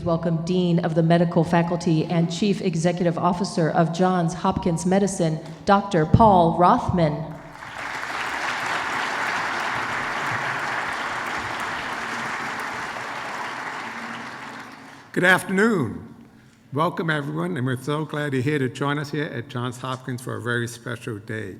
welcome Dean of the Medical Faculty and Chief Executive Officer of Johns Hopkins Medicine, Dr. Paul Rothman. Good afternoon. Welcome, everyone, and we're so glad you're here to join us here at Johns Hopkins for a very special day.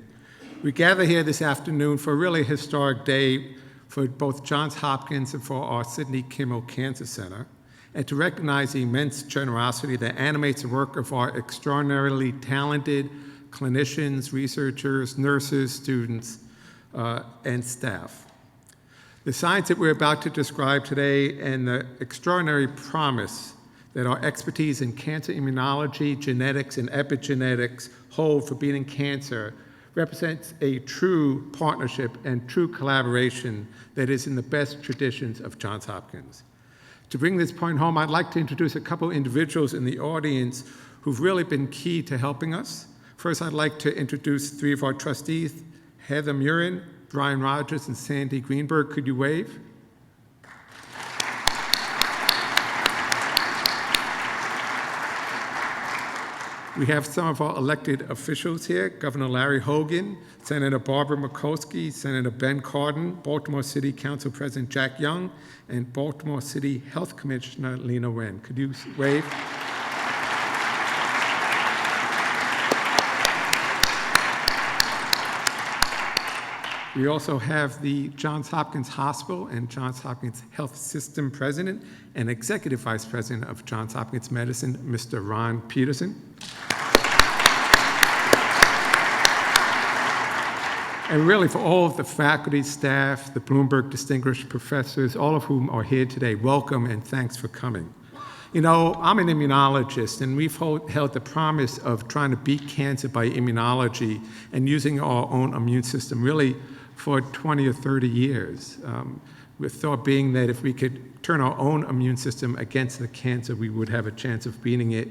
We gather here this afternoon for a really historic day for both Johns Hopkins and for our Sidney Kimmel Cancer Center, and to recognize the immense generosity that animates the work of our extraordinarily talented clinicians, researchers, nurses, students, and staff. The science that we're about to describe today and the extraordinary promise that our expertise in cancer immunology, genetics, and epigenetics hold for beating cancer represents a true partnership and true collaboration that is in the best traditions of Johns Hopkins. To bring this point home, I'd like to introduce a couple individuals in the audience who've really been key to helping us. First, I'd like to introduce three of our trustees, Heather Murin, Brian Rogers, and Sandy Greenberg. Could you wave? We have some of our elected officials here, Governor Larry Hogan, Senator Barbara Mikulski, Senator Ben Cardin, Baltimore City Council President Jack Young, and Baltimore City Health Commissioner Lena Wen. Could you wave? We also have the Johns Hopkins Hospital and Johns Hopkins Health System President and Executive Vice President of Johns Hopkins Medicine, Mr. Ron Peterson. And really for all of the faculty, staff, the Bloomberg distinguished professors, all of whom are here today, welcome and thanks for coming. You know, I'm an immunologist, and we've held the promise of trying to beat cancer by immunology and using our own immune system really for 20 or 30 years. With thought being that if we could turn our own immune system against the cancer, we would have a chance of beating it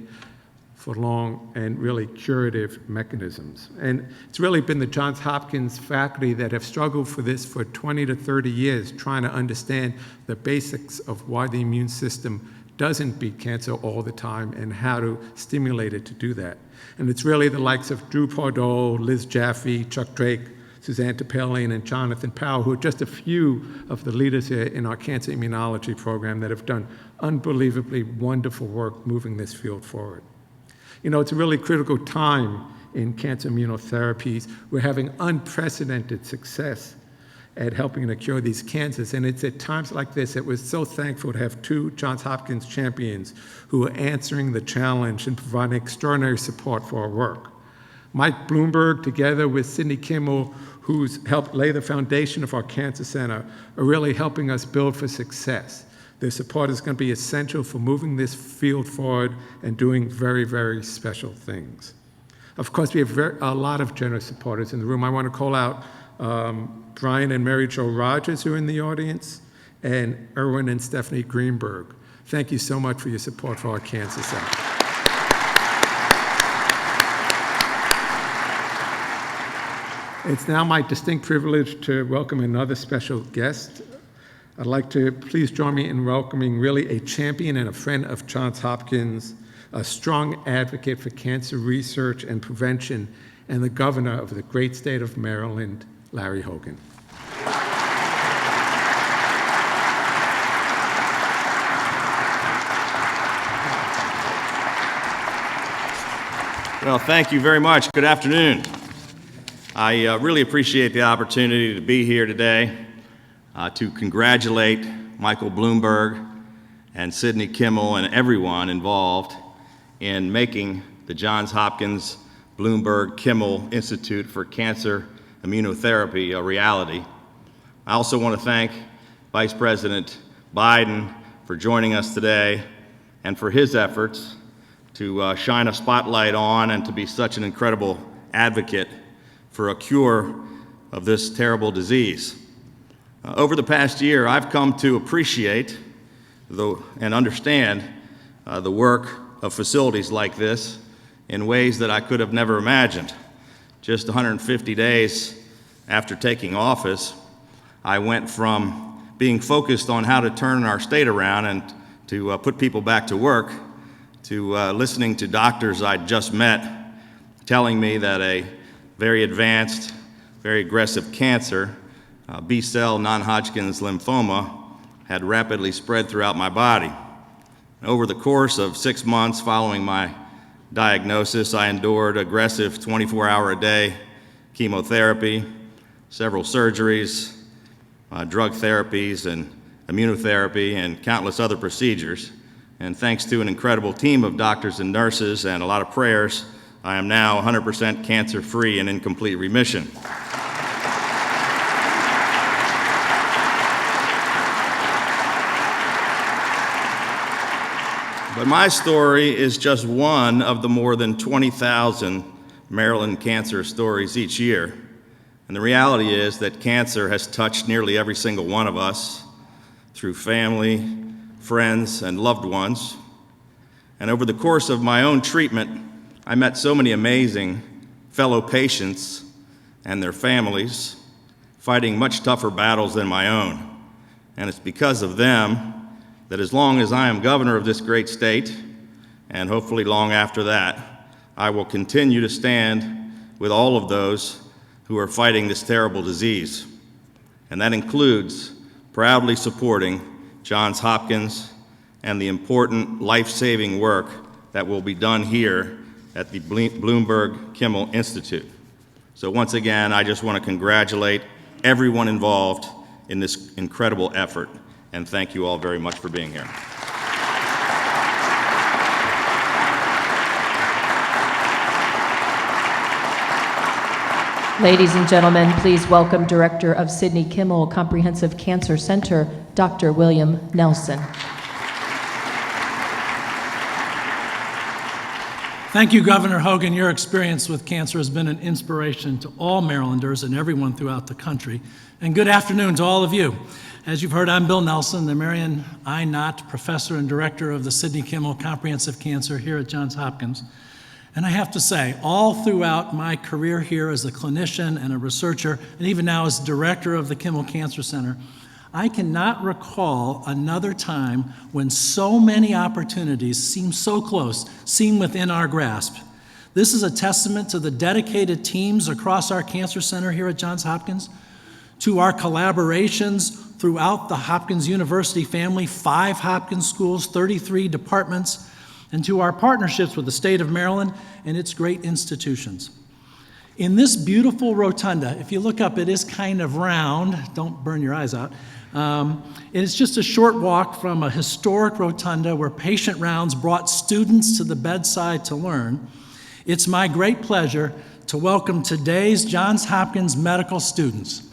for long and really curative mechanisms. And it's really been the Johns Hopkins faculty that have struggled for this for 20 to 30 years, trying to understand the basics of why the immune system doesn't beat cancer all the time and how to stimulate it to do that. And it's really the likes of Drew Pardoe, Liz Jaffe, Chuck Drake, Suzanne Topelian, and Jonathan Powell, who are just a few of the leaders here in our cancer immunology program that have done unbelievably wonderful work moving this field forward. You know, it's a really critical time in cancer immunotherapies. We're having unprecedented success at helping to cure these cancers, and it's at times like this that we're so thankful to have two Johns Hopkins champions who are answering the challenge and providing extraordinary support for our work. Mike Bloomberg, together with Sidney Kimmel, who's helped lay the foundation of our cancer center, are really helping us build for success. Their support is going to be essential for moving this field forward and doing very, very special things. Of course, we have a lot of generous supporters in the room. I want to call out Brian and Mary Jo Rogers, who are in the audience, and Erwin and Stephanie Greenberg. Thank you so much for your support for our cancer center. It's now my distinct privilege to welcome another special guest. I'd like to please join me in welcoming really a champion and a friend of Johns Hopkins, a strong advocate for cancer research and prevention, and the governor of the great state of Maryland, Larry Hogan. Well, thank you very much. Good afternoon. I really appreciate the opportunity to be here today to congratulate Michael Bloomberg and Sidney Kimmel and everyone involved in making the Johns Hopkins Bloomberg Kimmel Institute for Cancer Immunotherapy a reality. I also want to thank Vice President Biden for joining us today and for his efforts to shine a spotlight on and to be such an incredible advocate for a cure of this terrible disease. Over the past year, I've come to appreciate and understand the work of facilities like this in ways that I could have never imagined. Just 150 days after taking office, I went from being focused on how to turn our state around and to put people back to work, to listening to doctors I'd just met telling me that a very advanced, very aggressive cancer, B-cell non-Hodgkin's lymphoma, had rapidly spread throughout my body. Over the course of 6 months following my diagnosis, I endured aggressive 24-hour-a-day chemotherapy, several surgeries, drug therapies, and immunotherapy, and countless other procedures. And thanks to an incredible team of doctors and nurses and a lot of prayers, I am now 100% cancer-free and in complete remission. But my story is just one of the more than 20,000 Maryland cancer stories each year. And the reality is that cancer has touched nearly every single one of us through family, friends, and loved ones. And over the course of my own treatment, I met so many amazing fellow patients and their families fighting much tougher battles than my own. And it's because of them that as long as I am governor of this great state, and hopefully long after that, I will continue to stand with all of those who are fighting this terrible disease. And that includes proudly supporting Johns Hopkins and the important life-saving work that will be done here at the Bloomberg Kimmel Institute. So once again, I just want to congratulate everyone involved in this incredible effort, and thank you all very much for being here. Ladies and gentlemen, please welcome Director of Sidney Kimmel Comprehensive Cancer Center, Dr. William Nelson. Thank you, Governor Hogan. Your experience with cancer has been an inspiration to all Marylanders and everyone throughout the country. And good afternoon to all of you. As you've heard, I'm Bill Nelson, the Marion I. Knott Professor and Director of the Sidney Kimmel Comprehensive Cancer here at Johns Hopkins. And I have to say, all throughout my career here as a clinician and a researcher, and even now as Director of the Kimmel Cancer Center, I cannot recall another time when so many opportunities seem so close, seem within our grasp. This is a testament to the dedicated teams across our cancer center here at Johns Hopkins, to our collaborations throughout the Hopkins University family, 5 Hopkins schools, 33 departments, and to our partnerships with the state of Maryland and its great institutions. In this beautiful rotunda, if you look up, it is kind of round. Don't burn your eyes out. It is just a short walk from a historic rotunda where patient rounds brought students to the bedside to learn. It's my great pleasure to welcome today's Johns Hopkins medical students.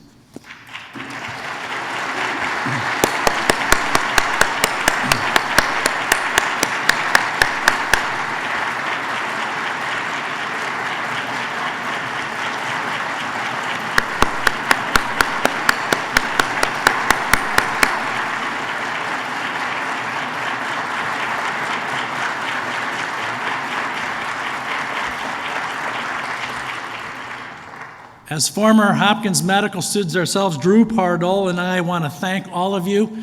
As former Hopkins medical students ourselves, Drew Pardole and I want to thank all of you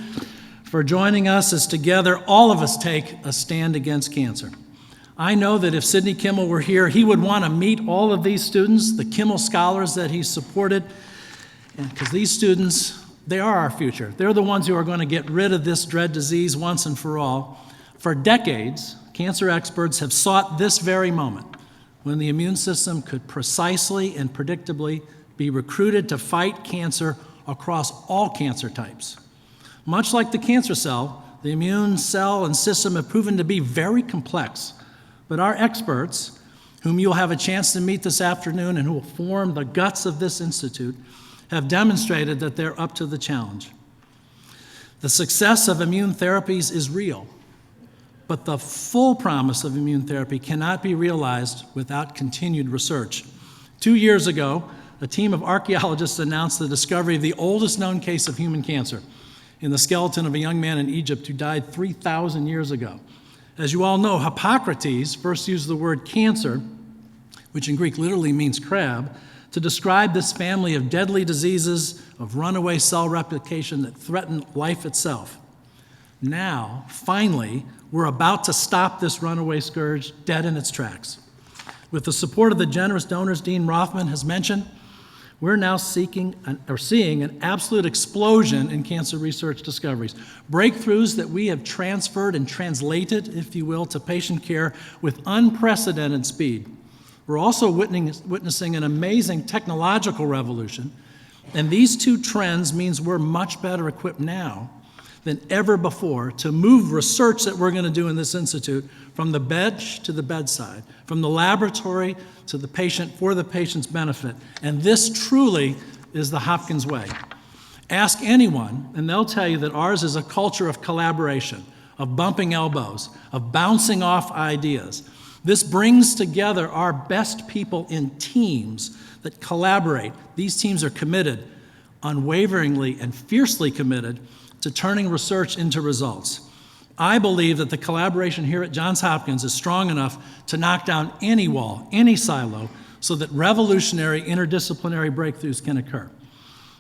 for joining us as together all of us take a stand against cancer. I know that if Sidney Kimmel were here, he would want to meet all of these students, the Kimmel scholars that he supported, because these students, they are our future. They're the ones who are going to get rid of this dread disease once and for all. For decades, cancer experts have sought this very moment, when the immune system could precisely and predictably be recruited to fight cancer across all cancer types. Much like the cancer cell, the immune cell and system have proven to be very complex, but our experts, whom you'll have a chance to meet this afternoon and who will form the guts of this institute, have demonstrated that they're up to the challenge. The success of immune therapies is real, but the full promise of immune therapy cannot be realized without continued research. 2 years ago, a team of archaeologists announced the discovery of the oldest known case of human cancer in the skeleton of a young man in Egypt who died 3,000 years ago. As you all know, Hippocrates first used the word cancer, which in Greek literally means crab, to describe this family of deadly diseases of runaway cell replication that threaten life itself. Now, finally, we're about to stop this runaway scourge dead in its tracks. With the support of the generous donors Dean Rothman has mentioned, we're now seeing an absolute explosion in cancer research discoveries, breakthroughs that we have transferred and translated, if you will, to patient care with unprecedented speed. We're also witnessing an amazing technological revolution, and these two trends means we're much better equipped now than ever before to move research that we're going to do in this institute from the bench to the bedside, from the laboratory to the patient for the patient's benefit. And this truly is the Hopkins way. Ask anyone, and they'll tell you that ours is a culture of collaboration, of bumping elbows, of bouncing off ideas. This brings together our best people in teams that collaborate. These teams are committed, unwaveringly and fiercely committed, to turning research into results. I believe that the collaboration here at Johns Hopkins is strong enough to knock down any wall, any silo, so that revolutionary interdisciplinary breakthroughs can occur.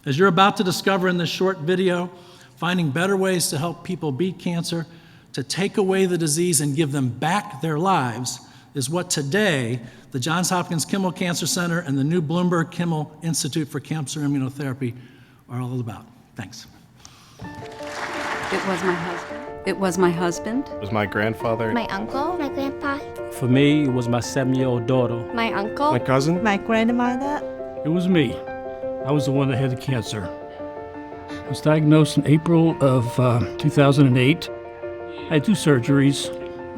As you're about to discover in this short video, finding better ways to help people beat cancer, to take away the disease and give them back their lives, is what today the Johns Hopkins Kimmel Cancer Center and the new Bloomberg Kimmel Institute for Cancer Immunotherapy are all about. Thanks. It was my husband. It was my husband. It was my grandfather. My uncle, my grandpa, For me, it was my 7-year-old daughter. my uncle, My cousin. My grandmother. It was me. I was the one that had the cancer. I was diagnosed in April of 2008. I had 2 surgeries,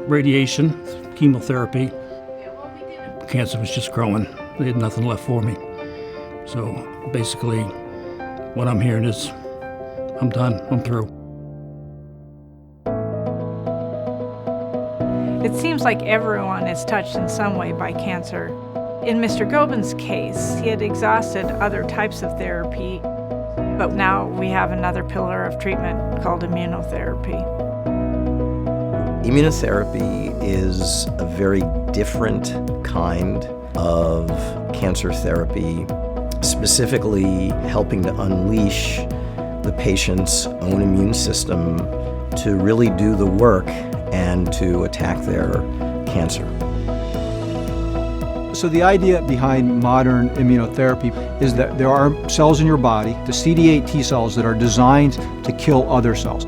radiation, chemotherapy. Cancer was just growing. They had nothing left for me. So basically, what I'm hearing is, I'm done, I'm through. It seems like everyone is touched in some way by cancer. In Mr. Gobin's case, he had exhausted other types of therapy, but now we have another pillar of treatment called immunotherapy. Immunotherapy is a very different kind of cancer therapy, specifically helping to unleash the patient's own immune system to really do the work and to attack their cancer. So the idea behind modern immunotherapy is that there are cells in your body, the CD8 T cells, that are designed to kill other cells.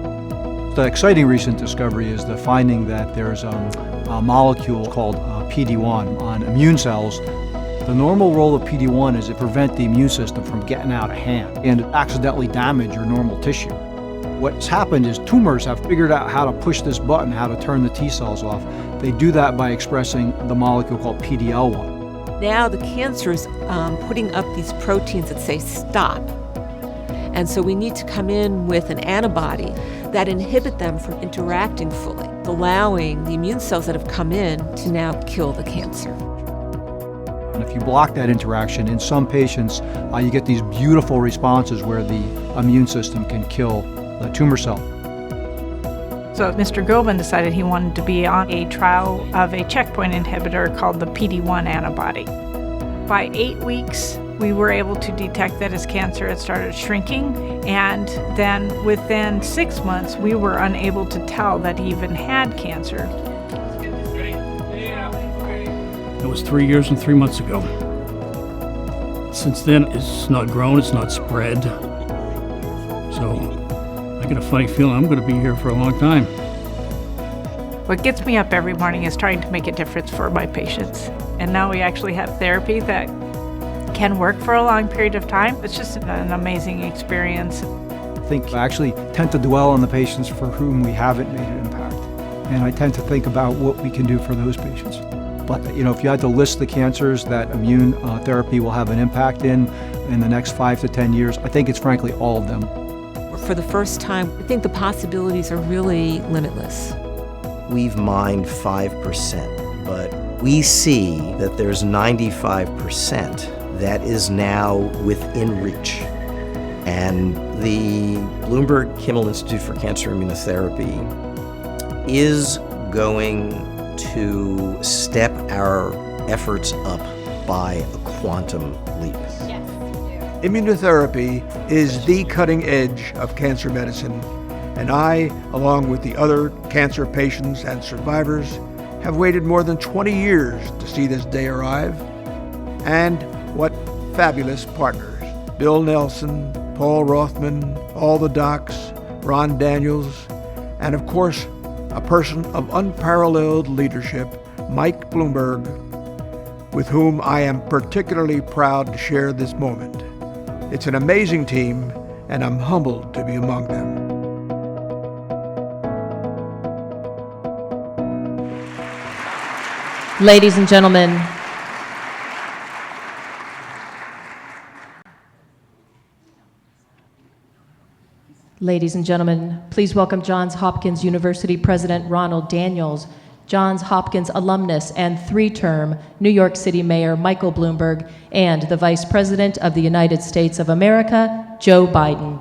The exciting recent discovery is the finding that there's a molecule called PD-1 on immune cells. The normal role of PD-1 is to prevent the immune system from getting out of hand and accidentally damage your normal tissue. What's happened is tumors have figured out how to push this button, how to turn the T cells off. They do that by expressing the molecule called PD-L1. Now the cancer is putting up these proteins that say stop. And so we need to come in with an antibody that inhibit them from interacting fully, allowing the immune cells that have come in to now kill the cancer. And if you block that interaction, in some patients, you get these beautiful responses where the immune system can kill the tumor cell. So Mr. Gobin decided he wanted to be on a trial of a checkpoint inhibitor called the PD-1 antibody. By 8 weeks, we were able to detect that his cancer had started shrinking, and then within 6 months, we were unable to tell that he even had cancer. It was 3 years and 3 months ago. Since then, it's not grown, it's not spread. So I get a funny feeling I'm going to be here for a long time. What gets me up every morning is trying to make a difference for my patients. And now we actually have therapy that can work for a long period of time. It's just an amazing experience. I think I actually tend to dwell on the patients for whom we haven't made an impact. And I tend to think about what we can do for those patients. But if you had to list the cancers that immune therapy will have an impact in the next 5 to 10 years, I think it's frankly all of them. For the first time, I think the possibilities are really limitless. We've mined 5%, but we see that there's 95% that is now within reach. And the Bloomberg Kimmel Institute for Cancer Immunotherapy is going to step our efforts up by a quantum leap. Immunotherapy is the cutting edge of cancer medicine. and I, along with the other cancer patients and survivors, have waited more than 20 years to see this day arrive. And what fabulous partners. Bill Nelson, Paul Rothman, all the docs, Ron Daniels, and of course, a person of unparalleled leadership, Mike Bloomberg, with whom I am particularly proud to share this moment. It's an amazing team, and I'm humbled to be among them. Ladies and gentlemen, please welcome Johns Hopkins University President Ronald Daniels, Johns Hopkins alumnus and three-term New York City Mayor Michael Bloomberg, and the Vice President of the United States of America, Joe Biden.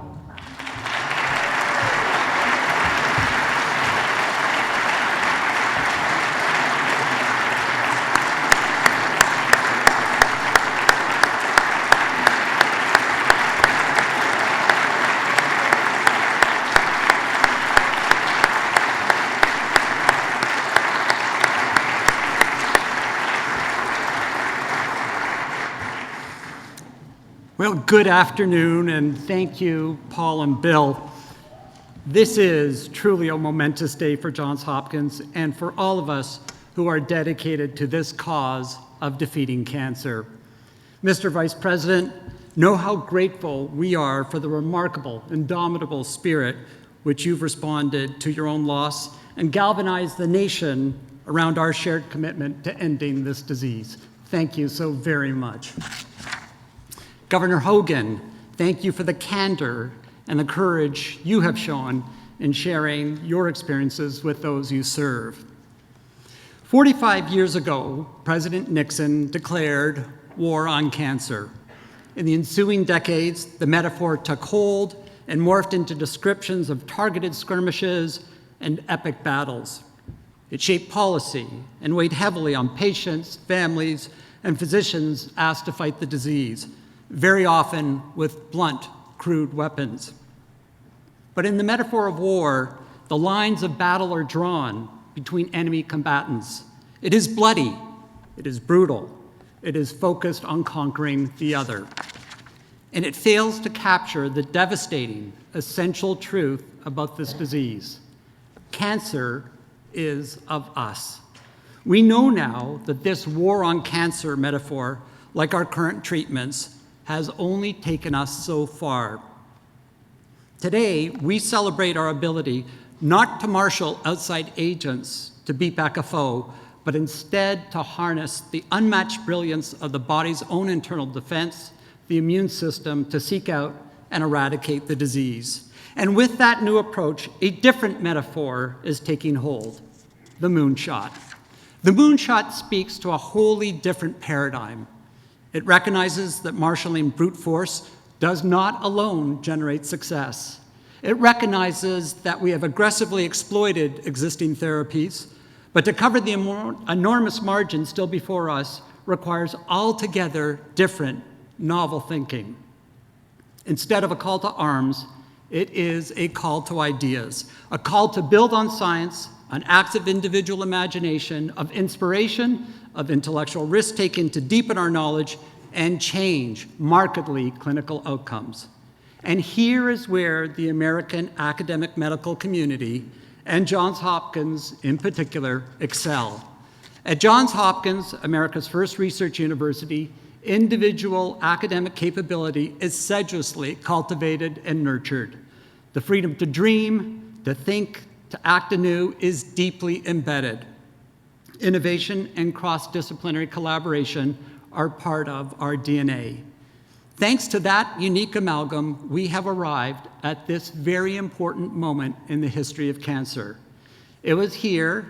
Well, good afternoon, and thank you, Paul and Bill. This is truly a momentous day for Johns Hopkins and for all of us who are dedicated to this cause of defeating cancer. Mr. Vice President, know how grateful we are for the remarkable, indomitable spirit which you've responded to your own loss and galvanized the nation around our shared commitment to ending this disease. Thank you so very much. Governor Hogan, thank you for the candor and the courage you have shown in sharing your experiences with those you serve. 45 years ago, President Nixon declared war on cancer. In the ensuing decades, the metaphor took hold and morphed into descriptions of targeted skirmishes and epic battles. It shaped policy and weighed heavily on patients, families, and physicians asked to fight the disease, very often with blunt, crude weapons. But in the metaphor of war, the lines of battle are drawn between enemy combatants. It is bloody, it is brutal, it is focused on conquering the other. And it fails to capture the devastating, essential truth about this disease. Cancer is of us. We know now that this war on cancer metaphor, like our current treatments, has only taken us so far. Today, we celebrate our ability not to marshal outside agents to beat back a foe, but instead to harness the unmatched brilliance of the body's own internal defense, the immune system, to seek out and eradicate the disease. And with that new approach, a different metaphor is taking hold, the moonshot. The moonshot speaks to a wholly different paradigm. It recognizes that marshaling brute force does not alone generate success. It recognizes that we have aggressively exploited existing therapies, but to cover the enormous margin still before us requires altogether different, novel thinking. Instead of a call to arms, it is a call to ideas, a call to build on science, an active individual imagination, of inspiration, of intellectual risk-taking to deepen our knowledge and change markedly clinical outcomes. And here is where the American academic medical community, and Johns Hopkins in particular, excel. At Johns Hopkins, America's first research university, individual academic capability is sedulously cultivated and nurtured. The freedom to dream, to think, to act anew is deeply embedded. Innovation and cross-disciplinary collaboration are part of our DNA. Thanks to that unique amalgam, we have arrived at this very important moment in the history of cancer. It was here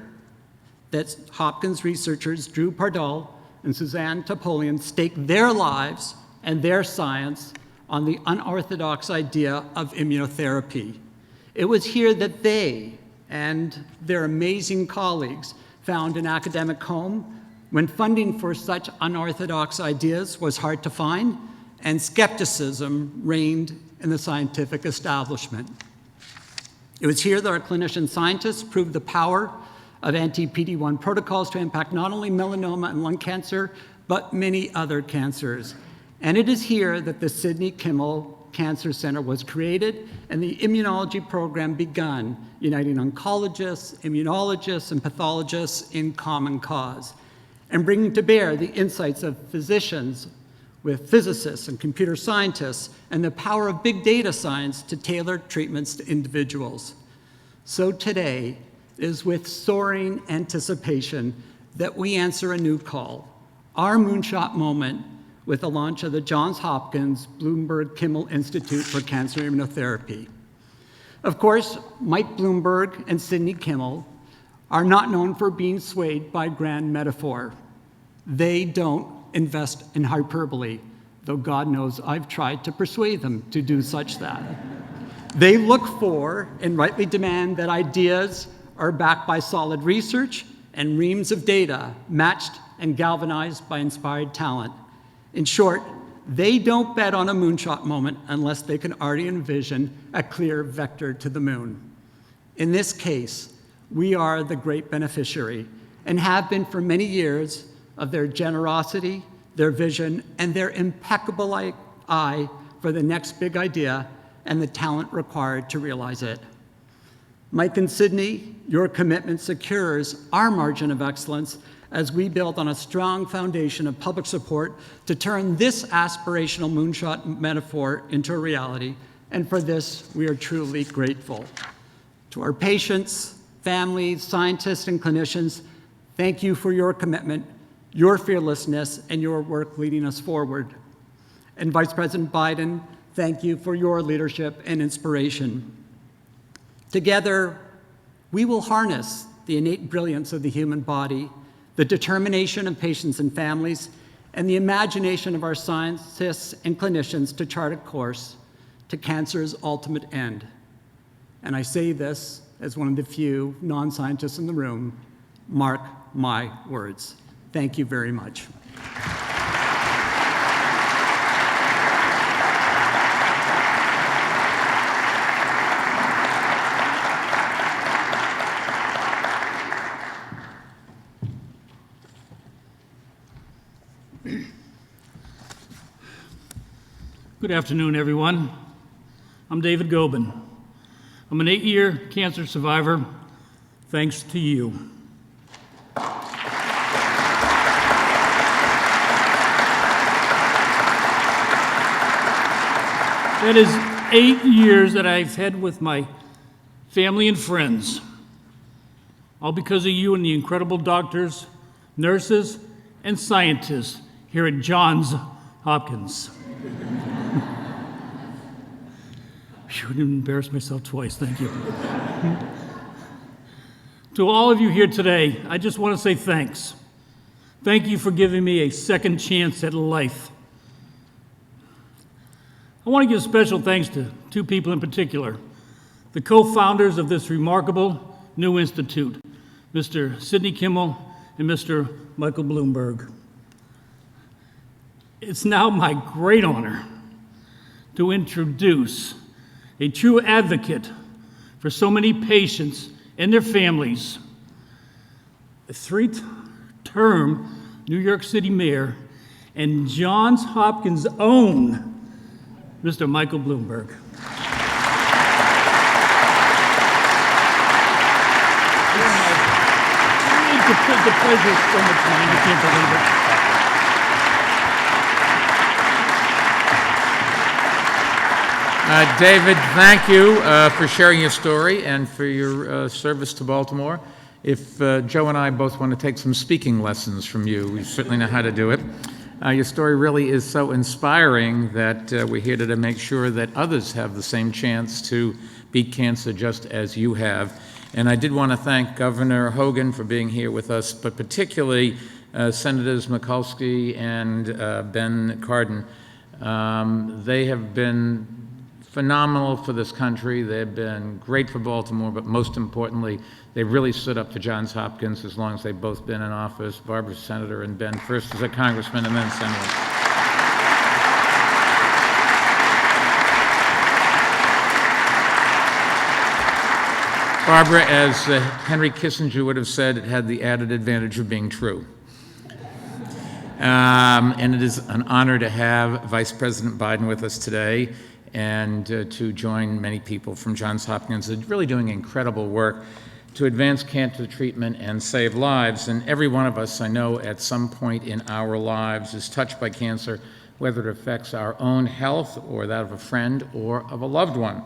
that Hopkins researchers Drew Pardoll and Suzanne Topolian staked their lives and their science on the unorthodox idea of immunotherapy. It was here that they and their amazing colleagues found an academic home when funding for such unorthodox ideas was hard to find and skepticism reigned in the scientific establishment. It was here that our clinician scientists proved the power of anti-PD-1 protocols to impact not only melanoma and lung cancer, but many other cancers. And it is here that the Sidney Kimmel Cancer Center was created and the immunology program begun, uniting oncologists, immunologists, and pathologists in common cause, and bringing to bear the insights of physicians with physicists and computer scientists and the power of big data science to tailor treatments to individuals. So today is with soaring anticipation that we answer a new call, our moonshot moment, with the launch of the Johns Hopkins Bloomberg Kimmel Institute for Cancer Immunotherapy. Of course, Mike Bloomberg and Sidney Kimmel are not known for being swayed by grand metaphor. They don't invest in hyperbole, though God knows I've tried to persuade them to do such that. They look for and rightly demand that ideas are backed by solid research and reams of data matched and galvanized by inspired talent. In short, they don't bet on a moonshot moment unless they can already envision a clear vector to the moon. In this case, we are the great beneficiary and have been for many years of their generosity, their vision, and their impeccable eye for the next big idea and the talent required to realize it. Mike and Sidney, your commitment secures our margin of excellence as we build on a strong foundation of public support to turn this aspirational moonshot metaphor into a reality, and for this, we are truly grateful. To our patients, families, scientists, and clinicians, thank you for your commitment, your fearlessness, and your work leading us forward. And Vice President Biden, thank you for your leadership and inspiration. Together, we will harness the innate brilliance of the human body, the determination of patients and families, and the imagination of our scientists and clinicians to chart a course to cancer's ultimate end. And I say this as one of the few non-scientists in the room, mark my words. Thank you very much. Good afternoon, everyone. I'm David Gobin. I'm an 8-year cancer survivor, thanks to you. That is 8 years that I've had with my family and friends, all because of you and the incredible doctors, nurses, and scientists here at Johns Hopkins. I didn't embarrass myself twice, thank you. To all of you here today, I just want to say thanks. Thank you for giving me a second chance at life. I want to give special thanks to two people in particular, the co-founders of this remarkable new institute, Mr. Sidney Kimmel and Mr. Michael Bloomberg. It's now my great honor to introduce a true advocate for so many patients and their families, a 3-term New York City mayor and Johns Hopkins' own Mr. Michael Bloomberg. It's a pleasure so much, man. You can't believe it. David, thank you for sharing your story and for your service to Baltimore. If Joe and I both want to take some speaking lessons from you, we certainly know how to do it. Your story really is so inspiring that we're here to make sure that others have the same chance to beat cancer just as you have. And I did want to thank Governor Hogan for being here with us, but particularly Senators Mikulski and Ben Cardin. They have been phenomenal for this country. They've been great for Baltimore, but most importantly, they really stood up to Johns Hopkins as long as they've both been in office. Barbara's senator and Ben first as a congressman and then senator. Barbara, as Henry Kissinger would have said, it had the added advantage of being true. And it is an honor to have Vice President Biden with us today and to join many people from Johns Hopkins that are really doing incredible work to advance cancer treatment and save lives. And every one of us, I know, at some point in our lives is touched by cancer, whether it affects our own health or that of a friend or of a loved one.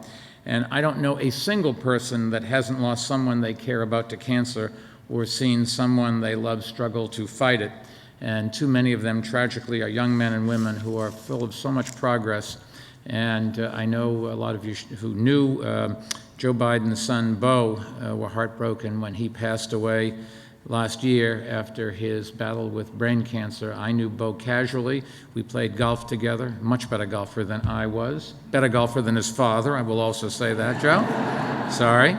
And I don't know a single person that hasn't lost someone they care about to cancer or seen someone they love struggle to fight it. And too many of them, tragically, are young men and women who are full of so much progress. And I know a lot of you who knew Joe Biden's son, Beau, were heartbroken when he passed away last year after his battle with brain cancer. I knew Beau casually. We played golf together, much better golfer than I was. Better golfer than his father, I will also say that, Joe. Sorry.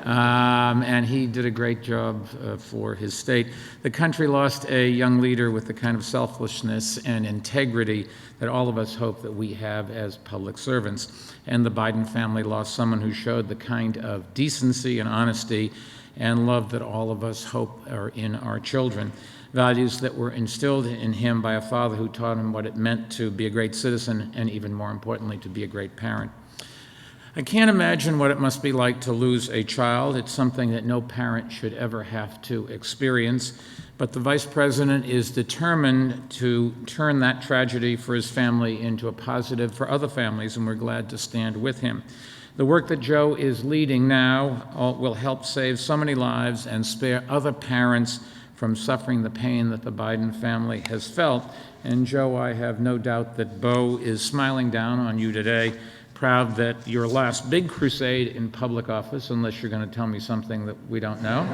And he did a great job for his state. The country lost a young leader with the kind of selflessness and integrity that all of us hope that we have as public servants. And the Biden family lost someone who showed the kind of decency and honesty and love that all of us hope are in our children. Values that were instilled in him by a father who taught him what it meant to be a great citizen and, even more importantly, to be a great parent. I can't imagine what it must be like to lose a child. It's something that no parent should ever have to experience. But the Vice President is determined to turn that tragedy for his family into a positive for other families, and we're glad to stand with him. The work that Joe is leading now will help save so many lives and spare other parents from suffering the pain that the Biden family has felt. And Joe, I have no doubt that Beau is smiling down on you today, proud that your last big crusade in public office, unless you're going to tell me something that we don't know.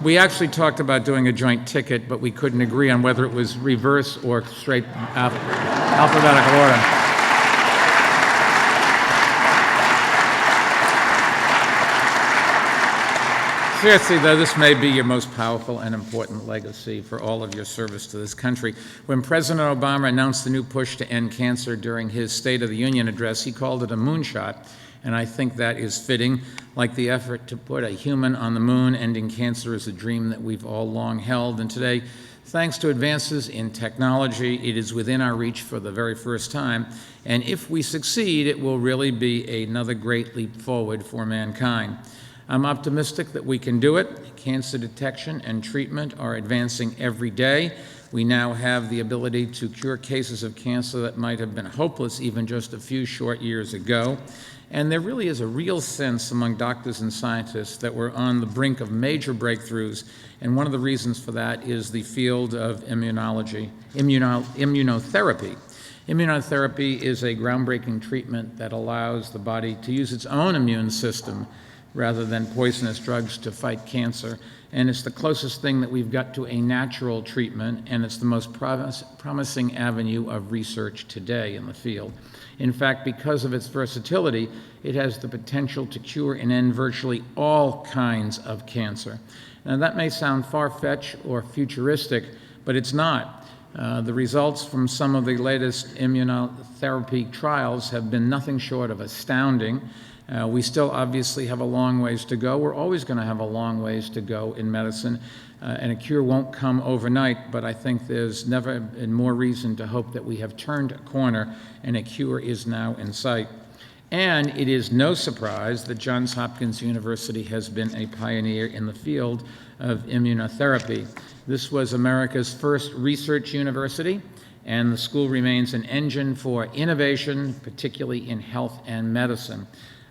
We actually talked about doing a joint ticket, but we couldn't agree on whether it was reverse or straight alphabetical order. Seriously, though, this may be your most powerful and important legacy for all of your service to this country. When President Obama announced the new push to end cancer during his State of the Union address, he called it a moonshot, and I think that is fitting. Like the effort to put a human on the moon, ending cancer is a dream that we've all long held, and today, thanks to advances in technology, it is within our reach for the very first time, and if we succeed, it will really be another great leap forward for mankind. I'm optimistic that we can do it. Cancer detection and treatment are advancing every day. We now have the ability to cure cases of cancer that might have been hopeless even just a few short years ago. And there really is a real sense among doctors and scientists that we're on the brink of major breakthroughs. And one of the reasons for that is the field of immunotherapy. Immunotherapy is a groundbreaking treatment that allows the body to use its own immune system rather than poisonous drugs to fight cancer. And it's the closest thing that we've got to a natural treatment, and it's the most promising avenue of research today in the field. In fact, because of its versatility, it has the potential to cure and end virtually all kinds of cancer. Now, that may sound far-fetched or futuristic, but it's not. The results from some of the latest immunotherapy trials have been nothing short of astounding. We still obviously have a long ways to go. We're always going to have a long ways to go in medicine, and a cure won't come overnight, but I think there's never been more reason to hope that we have turned a corner and a cure is now in sight. And it is no surprise that Johns Hopkins University has been a pioneer in the field of immunotherapy. This was America's first research university, and the school remains an engine for innovation, particularly in health and medicine.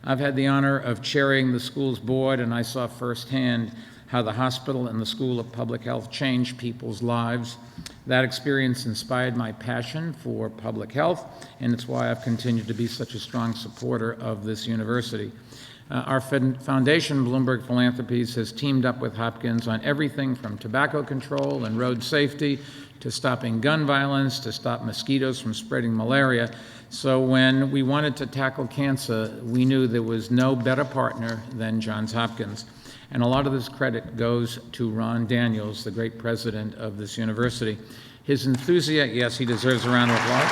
I've had the honor of chairing the school's board, and I saw firsthand how the hospital and the School of Public Health changed people's lives. That experience inspired my passion for public health, and it's why I've continued to be such a strong supporter of this university. Our foundation, Bloomberg Philanthropies, has teamed up with Hopkins on everything from tobacco control and road safety to stopping gun violence, to stop mosquitoes from spreading malaria. So when we wanted to tackle cancer, we knew there was no better partner than Johns Hopkins. And a lot of this credit goes to Ron Daniels, the great president of this university. His enthusiasm, yes, he deserves a round of applause.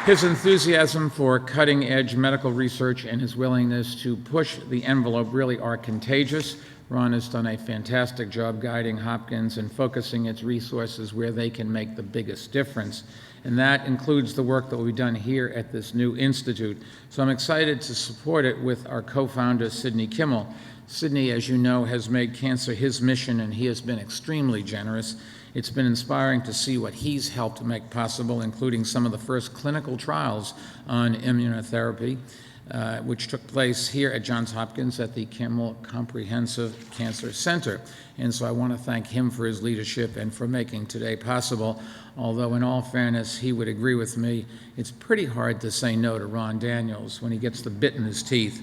His enthusiasm for cutting-edge medical research and his willingness to push the envelope really are contagious. Ron has done a fantastic job guiding Hopkins and focusing its resources where they can make the biggest difference. And that includes the work that will be done here at this new institute. So I'm excited to support it with our co-founder, Sidney Kimmel. Sidney, as you know, has made cancer his mission, and he has been extremely generous. It's been inspiring to see what he's helped make possible, including some of the first clinical trials on immunotherapy, which took place here at Johns Hopkins at the Kimmel Comprehensive Cancer Center. And so I want to thank him for his leadership and for making today possible. Although in all fairness, he would agree with me, it's pretty hard to say no to Ron Daniels when he gets the bit in his teeth.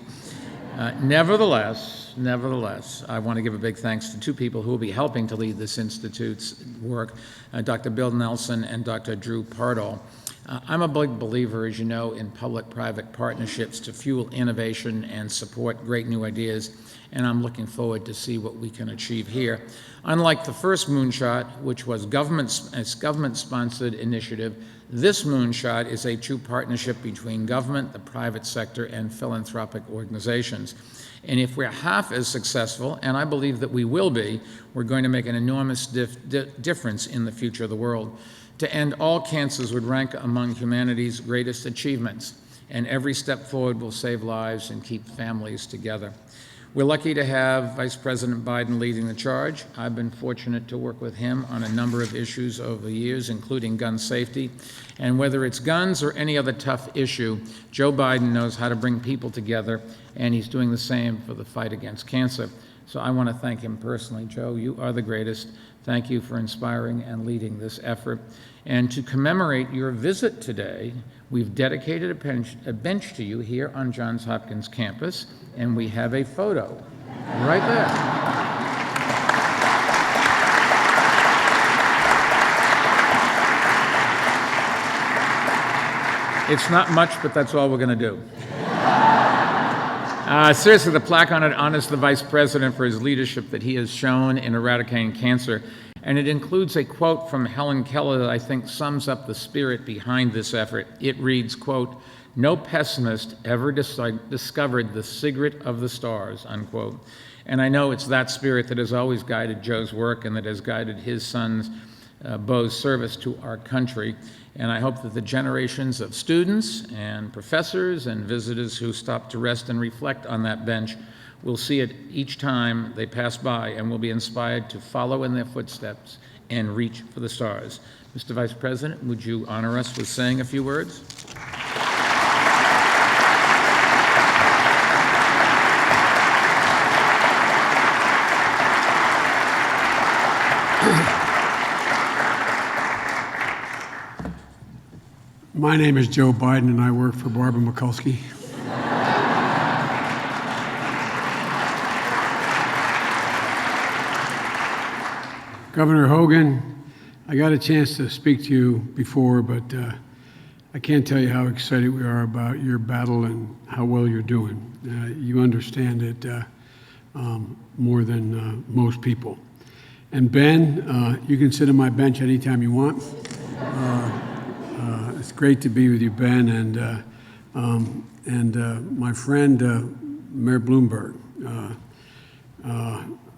Nevertheless, I want to give a big thanks to two people who will be helping to lead this institute's work, Dr. Bill Nelson and Dr. Drew Pardall. I'm a big believer, as you know, in public-private partnerships to fuel innovation and support great new ideas, and I'm looking forward to see what we can achieve here. Unlike the first moonshot, which was government-sponsored initiative, this moonshot is a true partnership between government, the private sector, and philanthropic organizations. And if we're half as successful, and I believe that we will be, we're going to make an enormous difference in the future of the world. To end all cancers would rank among humanity's greatest achievements, and every step forward will save lives and keep families together. We're lucky to have Vice President Biden leading the charge. I've been fortunate to work with him on a number of issues over the years, including gun safety. And whether it's guns or any other tough issue, Joe Biden knows how to bring people together, and he's doing the same for the fight against cancer. So I want to thank him personally. Joe, you are the greatest. Thank you for inspiring and leading this effort. And to commemorate your visit today, we've dedicated a bench to you here on Johns Hopkins campus, and we have a photo right there. It's not much, but that's all we're going to do. Seriously, the plaque on it honors the Vice President for his leadership that he has shown in eradicating cancer, and it includes a quote from Helen Keller that I think sums up the spirit behind this effort. It reads, quote, "No pessimist ever discovered the secret of the stars," unquote. And I know it's that spirit that has always guided Joe's work and that has guided his son's Bo's service to our country. And I hope that the generations of students and professors and visitors who stop to rest and reflect on that bench will see it each time they pass by and will be inspired to follow in their footsteps and reach for the stars. Mr. Vice President, would you honor us with saying a few words? My name is Joe Biden, and I work for Barbara Mikulski. Governor Hogan, I got a chance to speak to you before, but I can't tell you how excited we are about your battle and how well you're doing. You understand it more than most people. And Ben, you can sit on my bench anytime you want. It's great to be with you, Ben, and my friend, Mayor Bloomberg.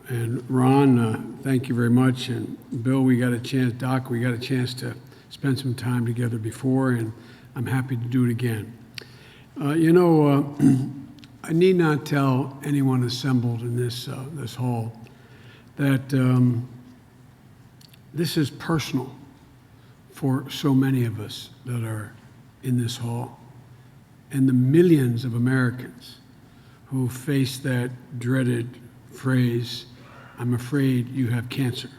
And Ron, thank you very much. And Bill, Doc, we got a chance to spend some time together before, and I'm happy to do it again. I need not tell anyone assembled in this hall that this is personal for so many of us that are in this hall, and the millions of Americans who face that dreaded phrase, "I'm afraid you have cancer."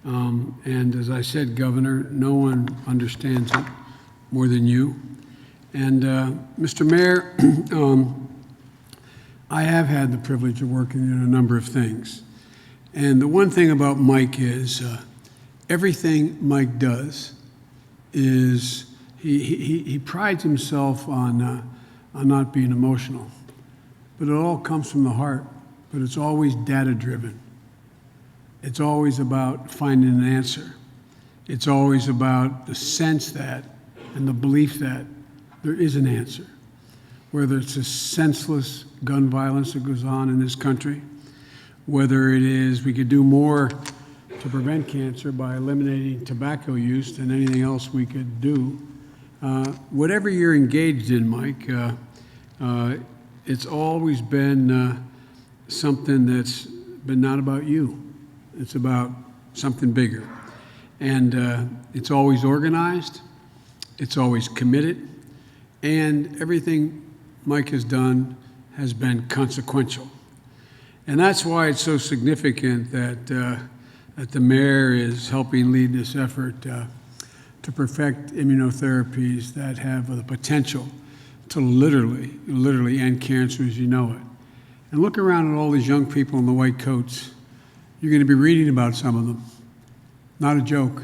And as I said, Governor, no one understands it more than you. And Mr. Mayor, I have had the privilege of working in a number of things. And the one thing about Mike is everything Mike does is he prides himself on not being emotional. But it all comes from the heart. But it's always data-driven. It's always about finding an answer. It's always about the sense that and the belief that there is an answer, whether it's the senseless gun violence that goes on in this country, whether it is we could do more to prevent cancer by eliminating tobacco use than anything else we could do. Whatever you're engaged in, Mike, it's always been something that's been not about you. It's about something bigger. And it's always organized, it's always committed, and everything Mike has done has been consequential. And that's why it's so significant that the mayor is helping lead this effort to perfect immunotherapies that have the potential to literally end cancer as you know it. And look around at all these young people in the white coats. You're going to be reading about some of them. Not a joke.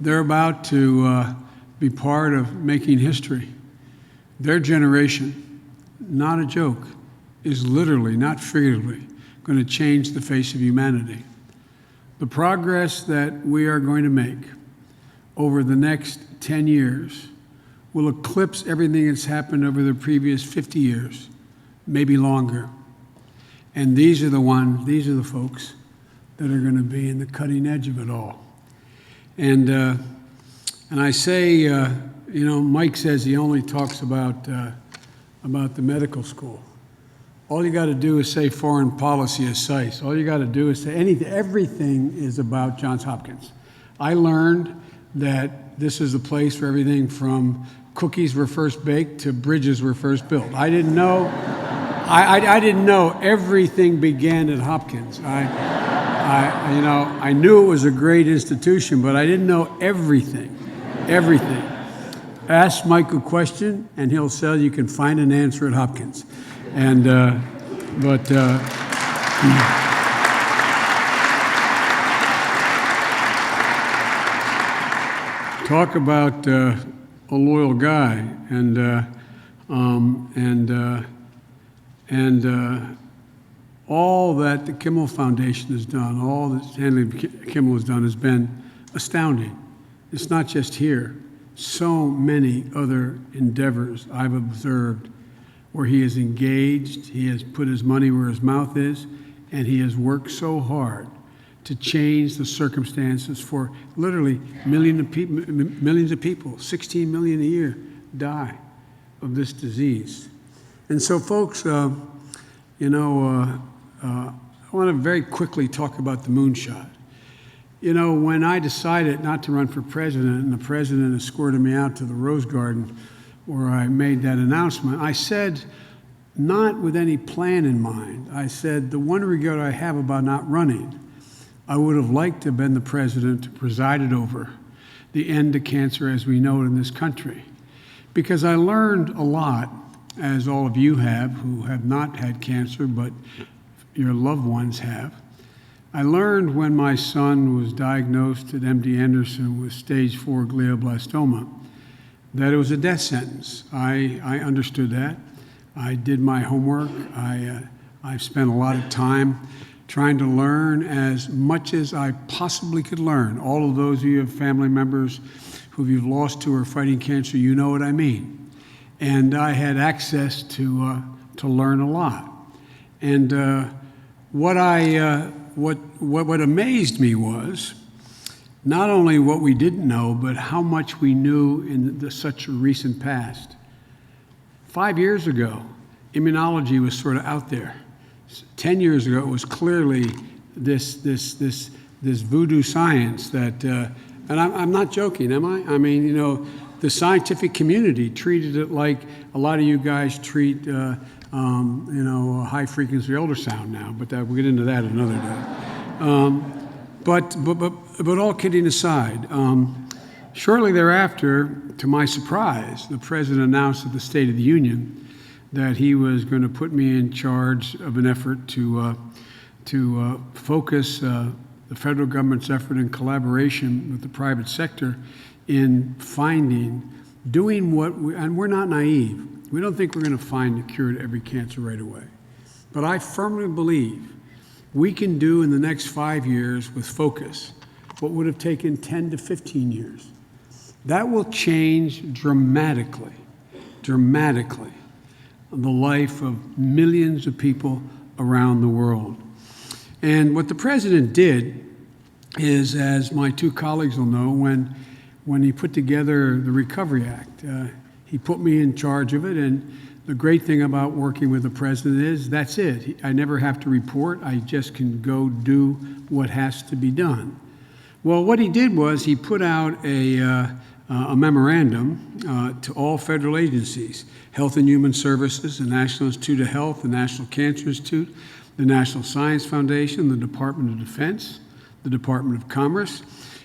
They're about to be part of making history. Their generation, not a joke, is literally, not figuratively, going to change the face of humanity. The progress that we are going to make over the next 10 years will eclipse everything that's happened over the previous 50 years, maybe longer. And these are the folks that are going to be in the cutting edge of it all. And I say, Mike says he only talks about the medical school. All you got to do is say foreign policy is SICE. All you got to do is say everything is about Johns Hopkins. I learned that this is the place where everything from cookies were first baked to bridges were first built. I didn't know. I didn't know everything began at Hopkins. I knew it was a great institution, but I didn't know everything. Ask Mike a question, and he'll say you can find an answer at Hopkins. And talk about a loyal guy, and all that the Kimmel Foundation has done, all that Stanley Kimmel has done has been astounding. It's not just here. So many other endeavors I've observed where he is engaged, he has put his money where his mouth is, and he has worked so hard to change the circumstances for literally millions of people. 16 million a year die of this disease. And so, folks, I want to very quickly talk about the moonshot. When I decided not to run for president, and the president escorted me out to the Rose Garden where I made that announcement, I said, not with any plan in mind, I said, the one regret I have about not running, I would have liked to have been the president to presided over the end to cancer as we know it in this country. Because I learned a lot, as all of you have, who have not had cancer, but your loved ones have. I learned when my son was diagnosed at MD Anderson with stage 4 glioblastoma that it was a death sentence. I understood that. I did my homework. I've spent a lot of time trying to learn as much as I possibly could learn. All of those of you who have family members who you've lost to or fighting cancer, you know what I mean. And I had access to learn a lot. And what amazed me was not only what we didn't know, but how much we knew in such a recent past. 5 years ago, immunology was sort of out there. 10 years ago, it was clearly this voodoo science that, and I'm not joking, am I? I mean, the scientific community treated it like a lot of you guys treat, high-frequency ultrasound now, but we'll get into that another day. But all kidding aside, shortly thereafter, to my surprise, the president announced at the State of the Union that he was going to put me in charge of an effort to focus the federal government's effort in collaboration with the private sector in doing and we're not naive. We don't think we're going to find a cure to every cancer right away. But I firmly believe we can do in the next 5 years with focus what would have taken 10 to 15 years. That will change dramatically the life of millions of people around the world. And what the president did is, as my two colleagues will know, when he put together the Recovery Act, he put me in charge of it. And the great thing about working with the president is that's it. I never have to report. I just can go do what has to be done. Well, what he did was he put out a memorandum to all federal agencies, Health and Human Services, the National Institute of Health, the National Cancer Institute, the National Science Foundation, the Department of Defense, the Department of Commerce,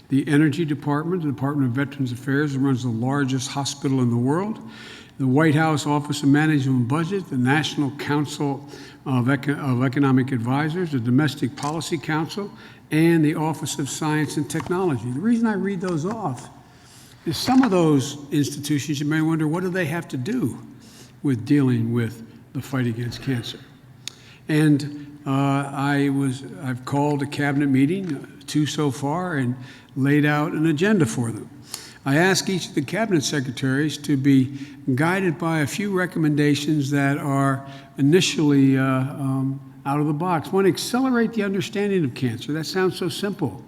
the Energy Department, the Department of Veterans Affairs, that runs the largest hospital in the world, the White House Office of Management and Budget, the National Council of Economic Advisors, the Domestic Policy Council, and the Office of Science and Technology. The reason I read those off is some of those institutions, you may wonder, what do they have to do with dealing with the fight against cancer? And I've called a cabinet meeting, 2 so far, and laid out an agenda for them. I ask each of the cabinet secretaries to be guided by a few recommendations that are initially out of the box. One, accelerate the understanding of cancer. That sounds so simple.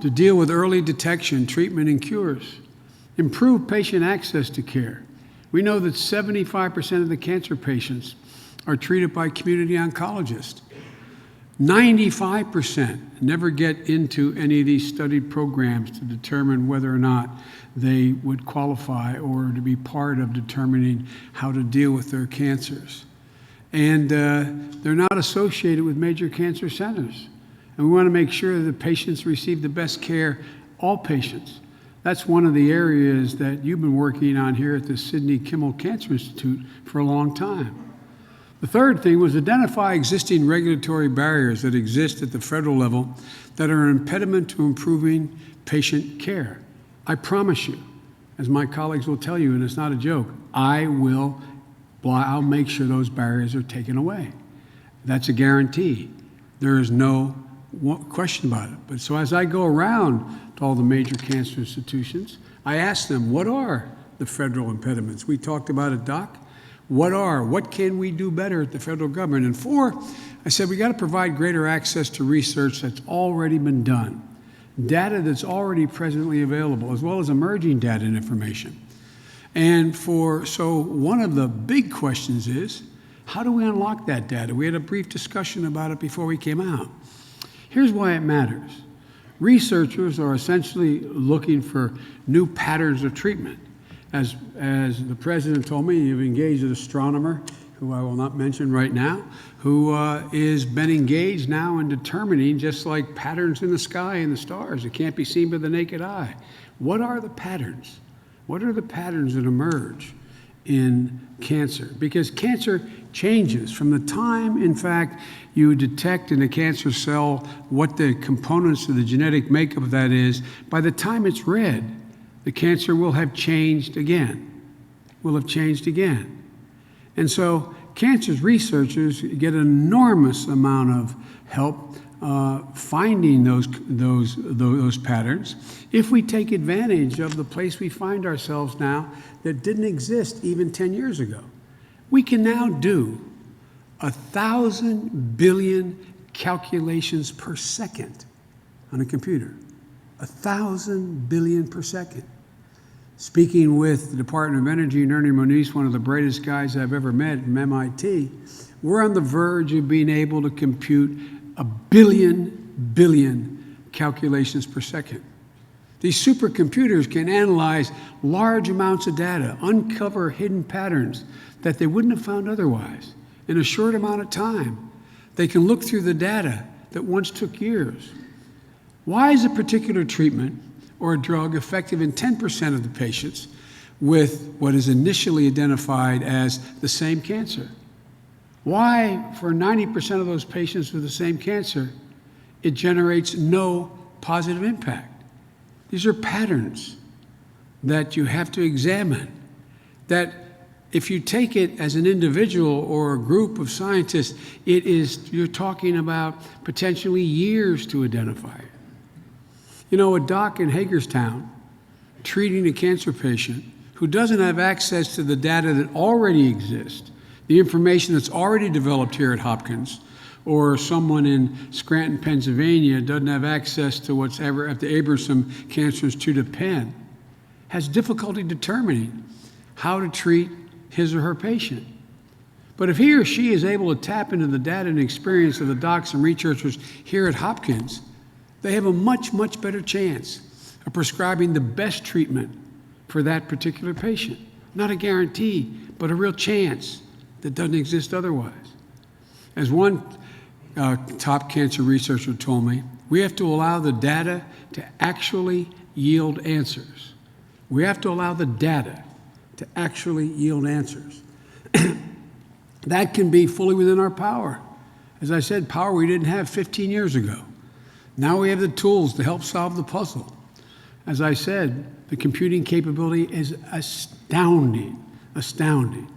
To deal with early detection, treatment, and cures. Improve patient access to care. We know that 75% of the cancer patients are treated by community oncologists. 95% never get into any of these studied programs to determine whether or not they would qualify or to be part of determining how to deal with their cancers. And they're not associated with major cancer centers. And we want to make sure that patients receive the best care, all patients. That's one of the areas that you've been working on here at the Sidney Kimmel Cancer Institute for a long time. The third thing was identify existing regulatory barriers that exist at the federal level that are an impediment to improving patient care. I promise you, as my colleagues will tell you, and it's not a joke, I'll make sure those barriers are taken away. That's a guarantee. There is no question about it. But so as I go around to all the major cancer institutions, I ask them, what are the federal impediments? We talked about it, Doc. What can we do better at the federal government? And 4, I said we got to provide greater access to research that's already been done, data that's already presently available, as well as emerging data and information. And so one of the big questions is, how do we unlock that data? We had a brief discussion about it before we came out. Here's why it matters. Researchers are essentially looking for new patterns of treatment. As the president told me, you've engaged an astronomer, who I will not mention right now, who has been engaged now in determining, just like patterns in the sky and the stars, it can't be seen by the naked eye. What are the patterns? What are the patterns that emerge in cancer? Because cancer changes from the time, in fact, you detect in a cancer cell what the components of the genetic makeup of that is. By the time it's red, the cancer will have changed again. And so cancer researchers get an enormous amount of help finding those patterns if we take advantage of the place we find ourselves now that didn't exist even 10 years ago. We can now do 1,000 billion calculations per second on a computer. 1,000 billion per second. Speaking with the Department of Energy and Ernie Moniz, one of the brightest guys I've ever met from MIT, we're on the verge of being able to compute 1 billion calculations per second. These supercomputers can analyze large amounts of data, uncover hidden patterns that they wouldn't have found otherwise in a short amount of time. They can look through the data that once took years. Why is a particular treatment or a drug effective in 10% of the patients with what is initially identified as the same cancer? Why, for 90% of those patients with the same cancer, it generates no positive impact? These are patterns that you have to examine, that if you take it as an individual or a group of scientists, you're talking about potentially years to identify it. You know, a doc in Hagerstown treating a cancer patient who doesn't have access to the data that already exists, the information that's already developed here at Hopkins, or someone in Scranton, Pennsylvania doesn't have access to what's ever at the Abraham Cancer Institute at Penn, has difficulty determining how to treat his or her patient. But if he or she is able to tap into the data and experience of the docs and researchers here at Hopkins, they have a much, much better chance of prescribing the best treatment for that particular patient. Not a guarantee, but a real chance that doesn't exist otherwise. As one top cancer researcher told me, we have to allow the data to actually yield answers. We have to allow the data to actually yield answers. That can be fully within our power. As I said, power we didn't have 15 years ago. Now we have the tools to help solve the puzzle. As I said, the computing capability is astounding, astounding.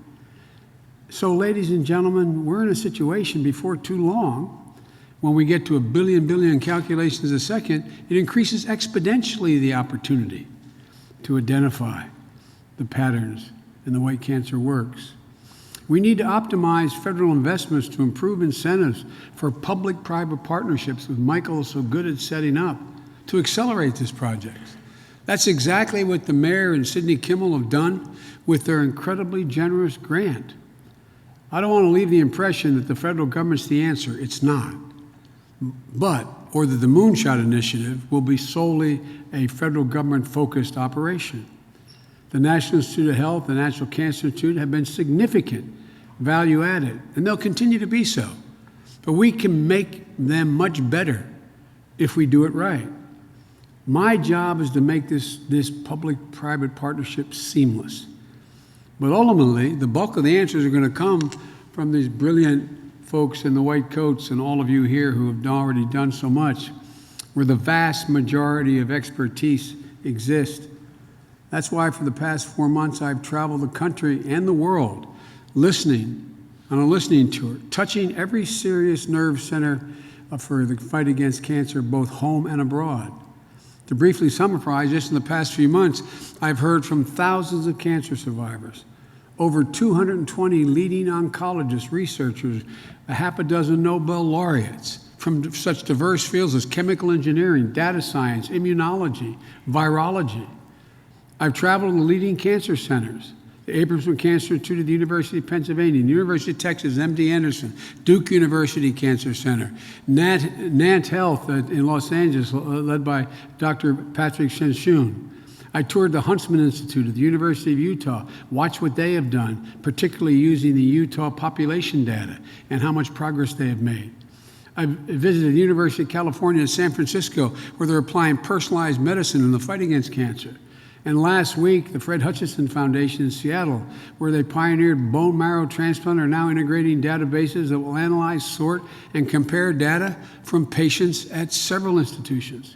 So, ladies and gentlemen, we're in a situation before too long, when we get to a billion calculations a second, it increases exponentially the opportunity to identify the patterns and the way cancer works. We need to optimize federal investments to improve incentives for public-private partnerships that Michael is so good at setting up to accelerate this project. That's exactly what the mayor and Sidney Kimmel have done with their incredibly generous grant. I don't want to leave the impression that the federal government's the answer. It's not. Or that the Moonshot Initiative will be solely a federal government-focused operation. The National Institute of Health and the National Cancer Institute have been significant value added, and they'll continue to be so. But we can make them much better if we do it right. My job is to make this public-private partnership seamless. But ultimately, the bulk of the answers are going to come from these brilliant folks in the white coats and all of you here who have already done so much, where the vast majority of expertise exists. That's why for the past 4 months I've traveled the country and the world listening on a listening tour, touching every serious nerve center for the fight against cancer, both home and abroad. To briefly summarize, just in the past few months, I've heard from thousands of cancer survivors, over 220 leading oncologists, researchers, a half a dozen Nobel laureates from such diverse fields as chemical engineering, data science, immunology, virology. I've traveled to the leading cancer centers, the Abraham Cancer Institute at the University of Pennsylvania, the University of Texas, MD Anderson, Duke University Cancer Center, Nant Health in Los Angeles, led by Dr. Patrick Shenshun. I toured the Huntsman Institute at the University of Utah, watched what they have done, particularly using the Utah population data and how much progress they have made. I visited the University of California in San Francisco, where they're applying personalized medicine in the fight against cancer. And last week, the Fred Hutchinson Foundation in Seattle, where they pioneered bone marrow transplant, are now integrating databases that will analyze, sort, and compare data from patients at several institutions.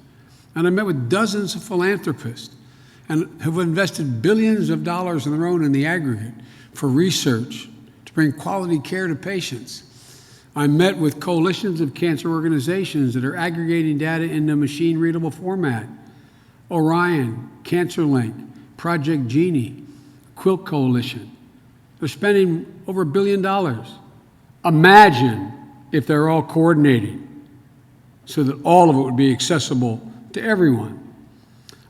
And I met with dozens of philanthropists and have invested billions of dollars of their own in the aggregate for research to bring quality care to patients. I met with coalitions of cancer organizations that are aggregating data into machine-readable format. Orion, CancerLink, Project Genie, Quilt Coalition. They're spending over $1 billion. Imagine if they're all coordinating so that all of it would be accessible to everyone.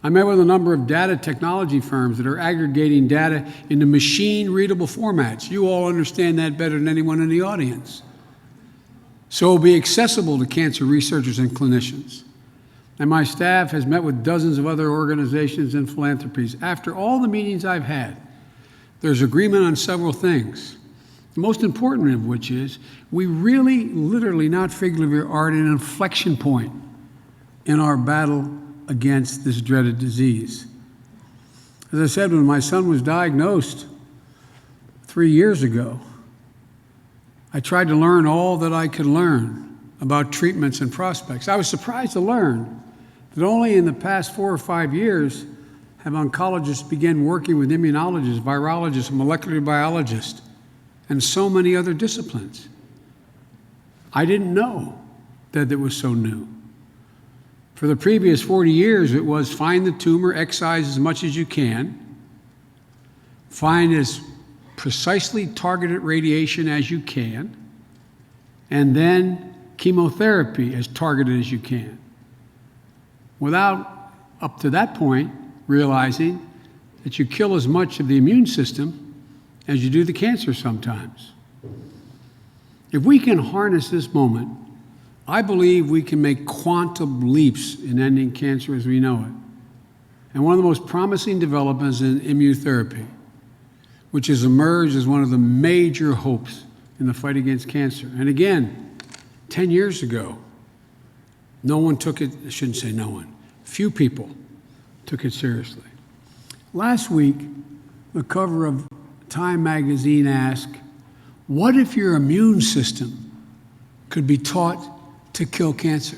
I met with a number of data technology firms that are aggregating data into machine-readable formats. You all understand that better than anyone in the audience. So it will be accessible to cancer researchers and clinicians. And my staff has met with dozens of other organizations and philanthropies. After all the meetings I've had, there's agreement on several things. The most important of which is we really, literally, not figuratively, are at an inflection point in our battle against this dreaded disease. As I said, when my son was diagnosed 3 years ago, I tried to learn all that I could learn about treatments and prospects. I was surprised to learn that only in the past 4 or 5 years have oncologists begun working with immunologists, virologists, molecular biologists, and so many other disciplines. I didn't know that it was so new. For the previous 40 years, it was find the tumor, excise as much as you can, find as precisely targeted radiation as you can, and then chemotherapy as targeted as you can, without, up to that point, realizing that you kill as much of the immune system as you do the cancer sometimes. If we can harness this moment, I believe we can make quantum leaps in ending cancer as we know it. And one of the most promising developments in immunotherapy, which has emerged as one of the major hopes in the fight against cancer. And again, 10 years ago, no one took it, I shouldn't say no one, few people took it seriously. Last week, the cover of Time magazine asked, what if your immune system could be taught to kill cancer?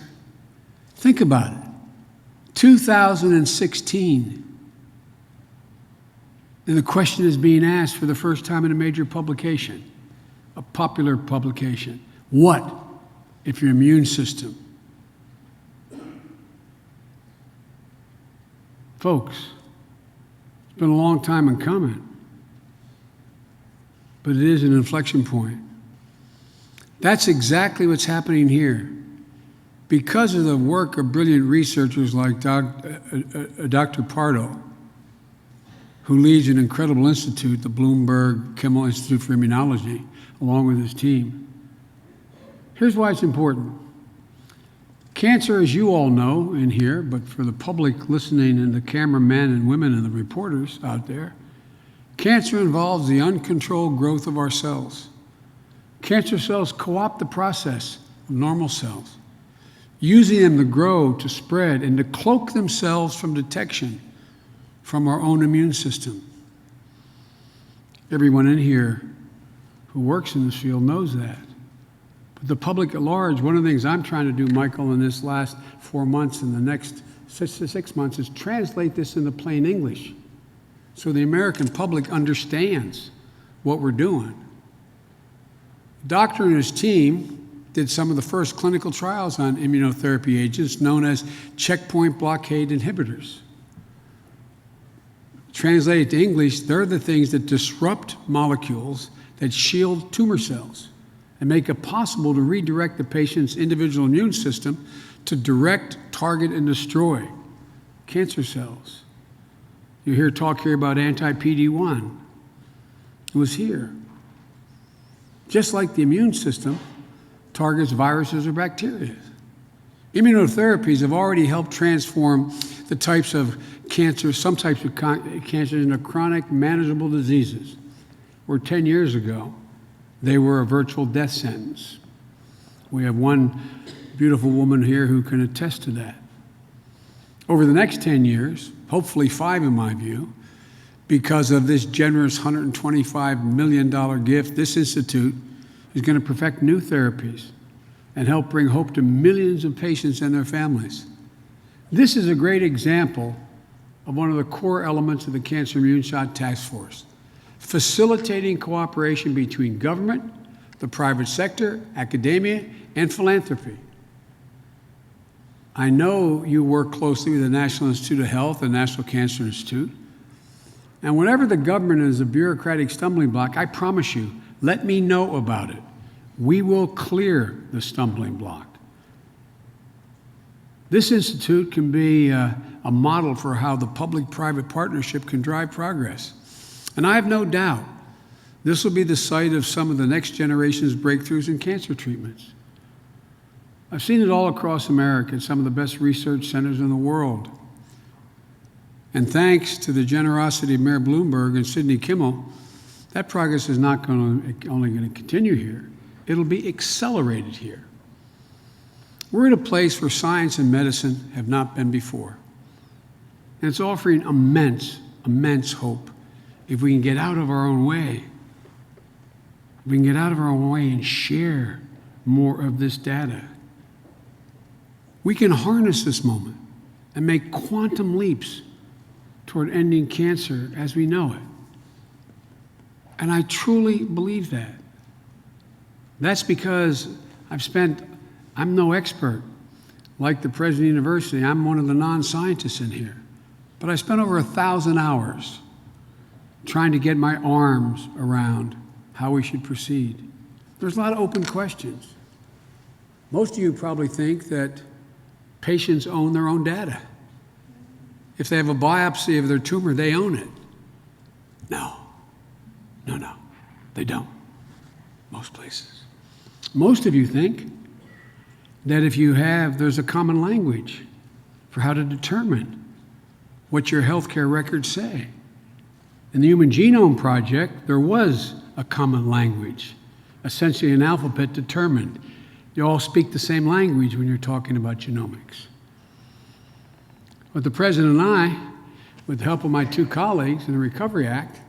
Think about it. 2016, and the question is being asked for the first time in a major publication, a popular publication. What if your immune system? Folks, it's been a long time in coming, but it is an inflection point. That's exactly what's happening here. Because of the work of brilliant researchers like Dr. Pardo, who leads an incredible institute, the Bloomberg Kimmel Institute for Immunology, along with his team. Here's why it's important. Cancer, as you all know in here, but for the public listening and the cameramen and women and the reporters out there, cancer involves the uncontrolled growth of our cells. Cancer cells co-opt the process of normal cells, using them to grow, to spread, and to cloak themselves from detection from our own immune system. Everyone in here who works in this field knows that. But the public at large, one of the things I'm trying to do, Michael, in this last 4 months and the next 6 months is translate this into plain English so the American public understands what we're doing. The doctor and his team did some of the first clinical trials on immunotherapy agents known as checkpoint blockade inhibitors. Translated to English, they're the things that disrupt molecules that shield tumor cells and make it possible to redirect the patient's individual immune system to direct, target, and destroy cancer cells. You hear talk here about anti-PD-1. It was here. Just like the immune system targets viruses or bacteria. Immunotherapies have already helped transform the types of cancer, some types of cancer into chronic manageable diseases, where 10 years ago, they were a virtual death sentence. We have one beautiful woman here who can attest to that. Over the next 10 years, hopefully 5 in my view, because of this generous $125 million gift, this institute is going to perfect new therapies and help bring hope to millions of patients and their families. This is a great example of one of the core elements of the Cancer Immune Shot Task Force, facilitating cooperation between government, the private sector, academia, and philanthropy. I know you work closely with the National Institute of Health and National Cancer Institute. And whenever the government is a bureaucratic stumbling block, I promise you, let me know about it. We will clear the stumbling block. This institute can be a model for how the public-private partnership can drive progress. And I have no doubt this will be the site of some of the next generation's breakthroughs in cancer treatments. I've seen it all across America at some of the best research centers in the world. And thanks to the generosity of Mayor Bloomberg and Sidney Kimmel, that progress is not only going to continue here, it'll be accelerated here. We're in a place where science and medicine have not been before. And it's offering immense, immense hope if we can get out of our own way. We can get out of our own way and share more of this data. We can harness this moment and make quantum leaps toward ending cancer as we know it. And I truly believe that. That's because I'm no expert. like the president of the university, I'm one of the non-scientists in here. But I spent over 1,000 hours trying to get my arms around how we should proceed. There's a lot of open questions. Most of you probably think that patients own their own data. If they have a biopsy of their tumor, they own it. No, they don't. Most places. Most of you think that there's a common language for how to determine what your healthcare records say. In the Human Genome Project, there was a common language, essentially an alphabet determined. You all speak the same language when you're talking about genomics. But the President and I, with the help of my two colleagues in the Recovery Act,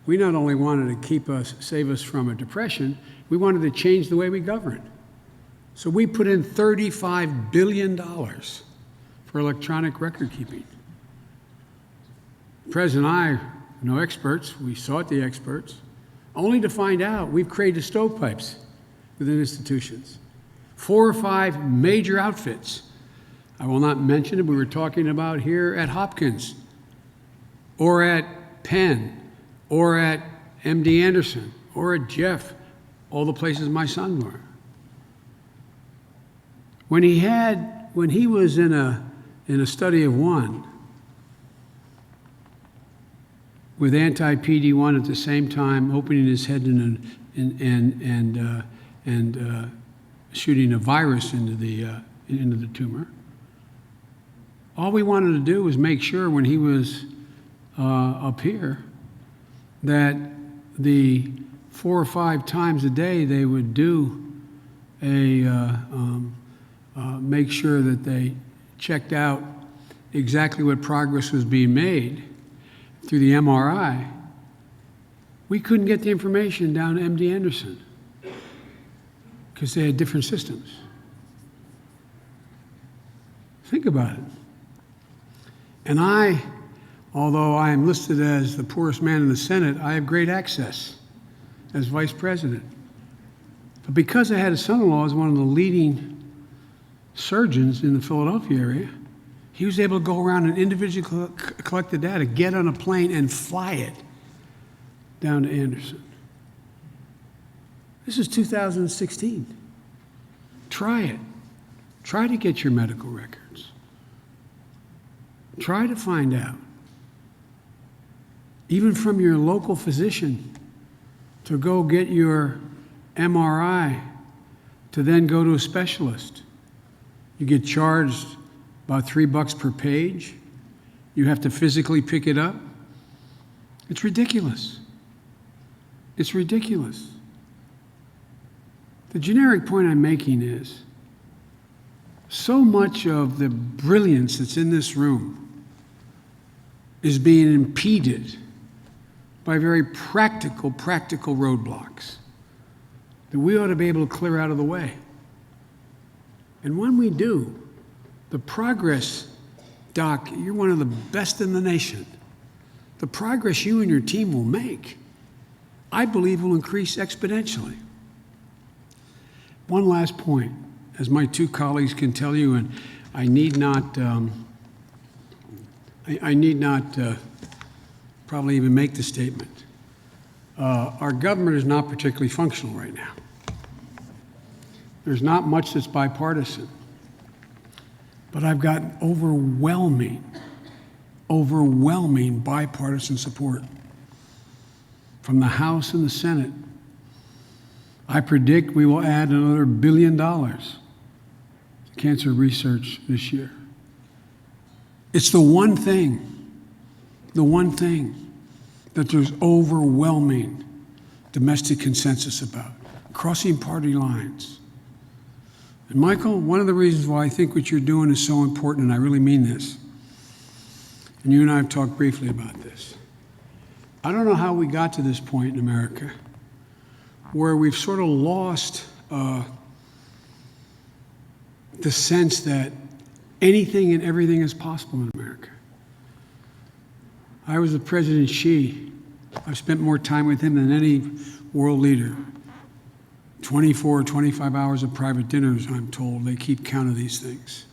we not only wanted to save us from a depression, we wanted to change the way we govern. So we put in $35 billion for electronic record keeping. The President and I are no experts. We sought the experts, only to find out we've created stovepipes within institutions. 4 or 5 major outfits. I will not mention it, we were talking about here at Hopkins, or at Penn, or at MD Anderson, or at Jeff, all the places my son were. When he was in a study of one, with anti-PD-1 at the same time, opening his head and shooting a virus into the tumor. All we wanted to do was make sure when he was up here that the 4 or 5 times a day they would do make sure that they checked out exactly what progress was being made through the MRI. We couldn't get the information down to MD Anderson because they had different systems. Think about it. And although I am listed as the poorest man in the Senate, I have great access as vice president. But because I had a son-in-law as one of the leading surgeons in the Philadelphia area, he was able to go around and individually collect the data, get on a plane, and fly it down to Anderson. This is 2016. Try it. Try to get your medical records. Try to find out, even from your local physician, to go get your MRI, to then go to a specialist. You get charged about $3 per page. You have to physically pick it up. It's ridiculous. It's ridiculous. The generic point I'm making is, so much of the brilliance that's in this room is being impeded by very practical roadblocks that we ought to be able to clear out of the way. And when we do, the progress, Doc, you're one of the best in the nation. The progress you and your team will make, I believe, will increase exponentially. One last point, as my two colleagues can tell you, and I need not probably even make the statement. Our government is not particularly functional right now. There's not much that's bipartisan. But I've got overwhelming bipartisan support from the House and the Senate. I predict we will add another $1 billion to cancer research this year. It's the one thing that there's overwhelming domestic consensus about, crossing party lines. And Michael, one of the reasons why I think what you're doing is so important, and I really mean this, and you and I have talked briefly about this. I don't know how we got to this point in America where we've sort of lost the sense that anything and everything is possible in America. I was with President Xi. I've spent more time with him than any world leader. 24 or 25 hours of private dinners, I'm told. They keep count of these things.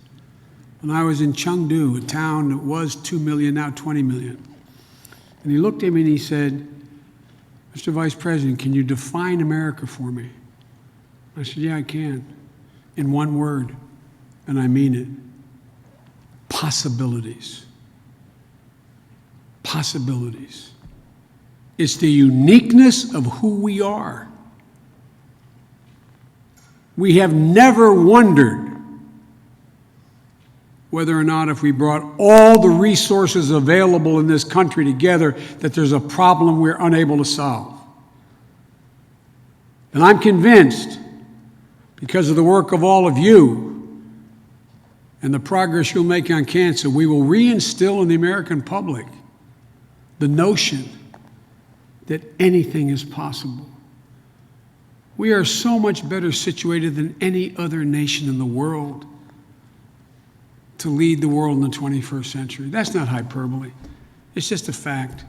And I was in Chengdu, a town that was 2 million, now 20 million. And he looked at me and he said, Mr. Vice President, can you define America for me? I said, yeah, I can. In one word, and I mean it. Possibilities. Possibilities. It's the uniqueness of who we are. We have never wondered whether or not if we brought all the resources available in this country together, that there's a problem we're unable to solve. And I'm convinced, because of the work of all of you and the progress you'll make on cancer, we will reinstill in the American public the notion that anything is possible. We are so much better situated than any other nation in the world to lead the world in the 21st century. That's not hyperbole. It's just a fact. I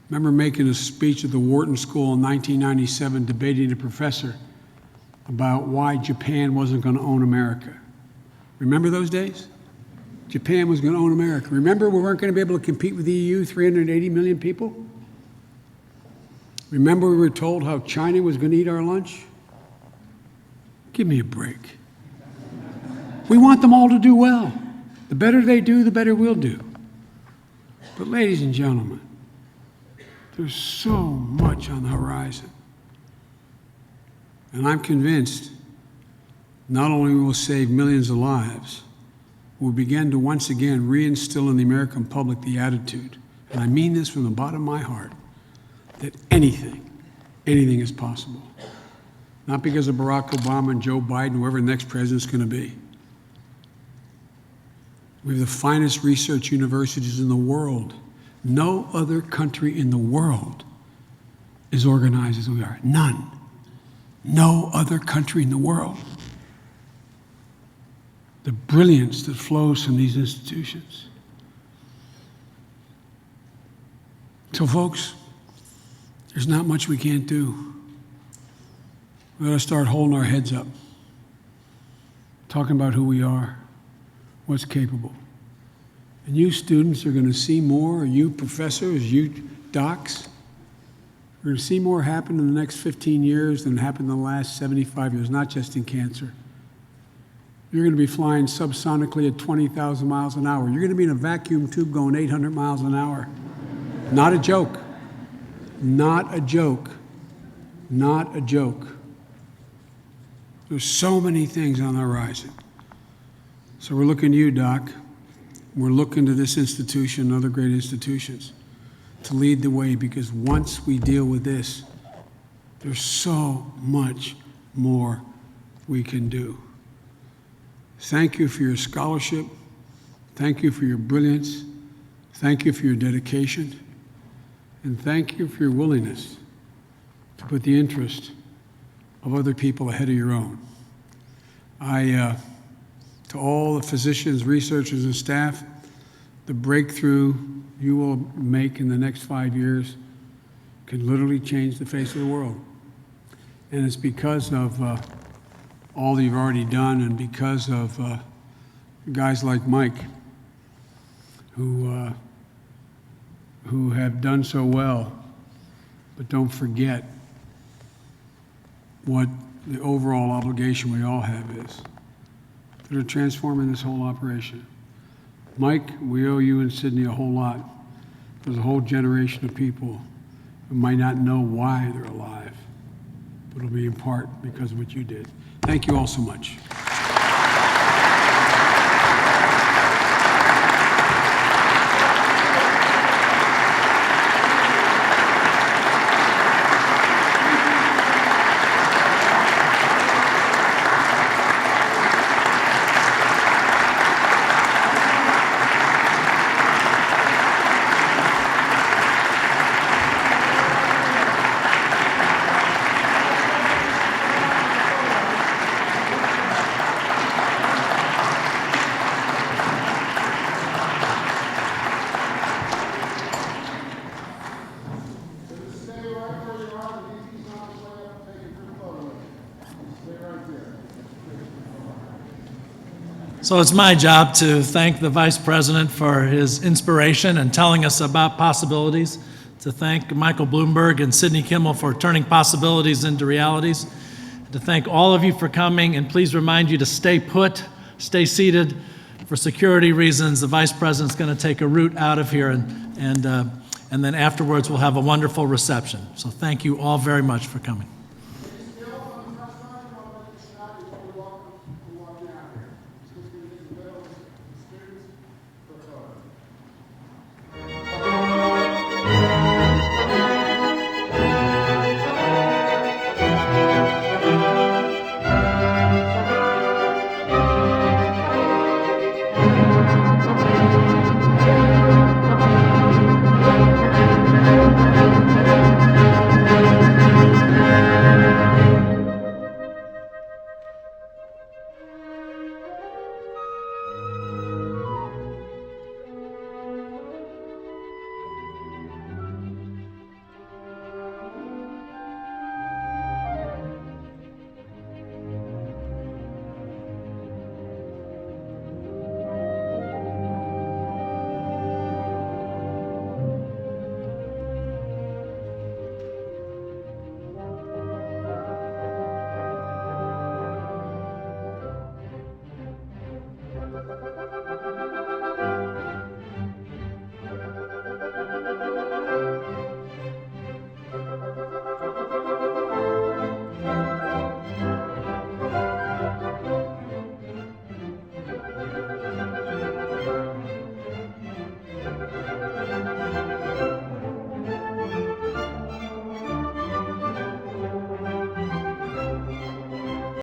remember making a speech at the Wharton School in 1997, debating a professor about why Japan wasn't going to own America. Remember those days? Japan was going to own America. Remember we weren't going to be able to compete with the EU, 380 million people? Remember we were told how China was going to eat our lunch? Give me a break. We want them all to do well. The better they do, the better we'll do. But ladies and gentlemen, there's so much on the horizon. And I'm convinced not only will we save millions of lives, we'll begin to once again reinstill in the American public the attitude, and I mean this from the bottom of my heart, that anything is possible. Not because of Barack Obama and Joe Biden, whoever the next president's going to be. We have the finest research universities in the world. No other country in the world is organized as we are. None. No other country in the world. The brilliance that flows from these institutions. So folks, there's not much we can't do. We've got to start holding our heads up, talking about who we are, what's capable. And you students are going to see more, you professors, you docs, we're going to see more happen in the next 15 years than happened in the last 75 years, not just in cancer. You're going to be flying subsonically at 20,000 miles an hour. You're going to be in a vacuum tube going 800 miles an hour. Not a joke. Not a joke. Not a joke. There's so many things on the horizon. So we're looking to you, Doc. We're looking to this institution and other great institutions to lead the way, because once we deal with this, there's so much more we can do. Thank you for your scholarship. Thank you for your brilliance. Thank you for your dedication. And thank you for your willingness to put the interest of other people ahead of your own. To all the physicians, researchers, and staff, the breakthrough you will make in the next 5 years can literally change the face of the world. And it's because of all that you've already done, and because of guys like Mike, who have done so well. But don't forget what the overall obligation we all have is. They're transforming this whole operation. Mike, we owe you and Sidney a whole lot. There's a whole generation of people who might not know why they're alive, but it'll be in part because of what you did. Thank you all so much. So it's my job to thank the Vice President for his inspiration and telling us about possibilities, to thank Michael Bloomberg and Sidney Kimmel for turning possibilities into realities, to thank all of you for coming, and please remind you to stay put, stay seated. For security reasons, the Vice President's going to take a route out of here, and then afterwards we'll have a wonderful reception. So thank you all very much for coming.